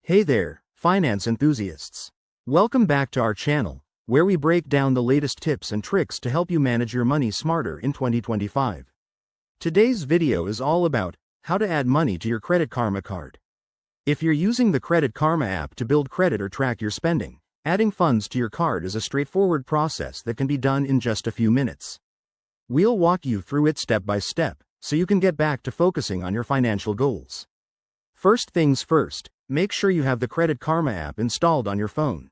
Hey there, finance enthusiasts. Welcome back to our channel, where we break down the latest tips and tricks to help you manage your money smarter in 2025. Today's video is all about how to add money to your Credit Karma card. If you're using the Credit Karma app to build credit or track your spending, adding funds to your card is a straightforward process that can be done in just a few minutes. We'll walk you through it step by step, so you can get back to focusing on your financial goals. First things first, make sure you have the Credit Karma app installed on your phone.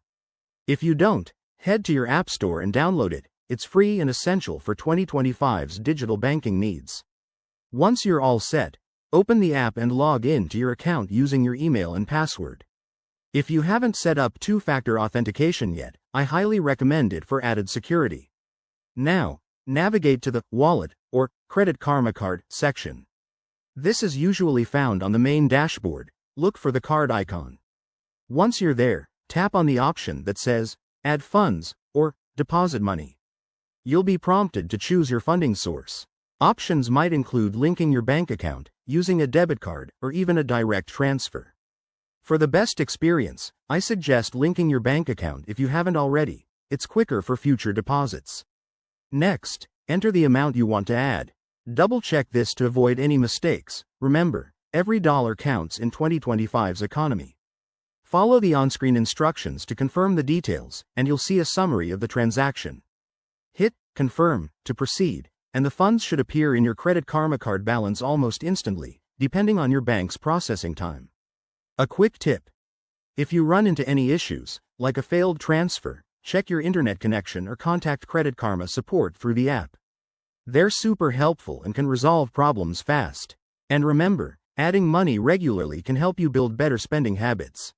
If you don't, head to your app store and download it. It's free and essential for 2025's digital banking needs. Once you're all set, open the app and log in to your account using your email and password. If you haven't set up two-factor authentication yet, I highly recommend it for added security. Now, navigate to the Wallet or Credit Karma Card section. This is usually found on the main dashboard. Look for the card icon. Once you're there, tap on the option that says Add Funds or Deposit Money. You'll be prompted to choose your funding source. Options might include linking your bank account, using a debit card, or even a direct transfer. For the best experience, I suggest linking your bank account if you haven't already. It's quicker for future deposits. Next, enter the amount you want to add. Double-check this to avoid any mistakes. Remember, every dollar counts in 2025's economy. Follow the on-screen instructions to confirm the details, and you'll see a summary of the transaction. Hit Confirm to proceed, and the funds should appear in your Credit Karma card balance almost instantly, depending on your bank's processing time. A quick tip: if you run into any issues, like a failed transfer, check your internet connection or contact Credit Karma support through the app. They're super helpful and can resolve problems fast. And remember, adding money regularly can help you build better spending habits.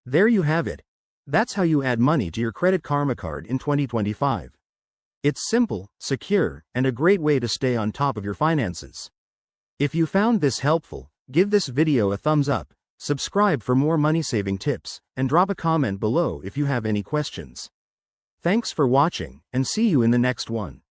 There you have it. That's how you add money to your Credit Karma card in 2025. It's simple, secure, and a great way to stay on top of your finances. If you found this helpful, give this video a thumbs up, subscribe for more money-saving tips, and drop a comment below if you have any questions. Thanks for watching, and see you in the next one.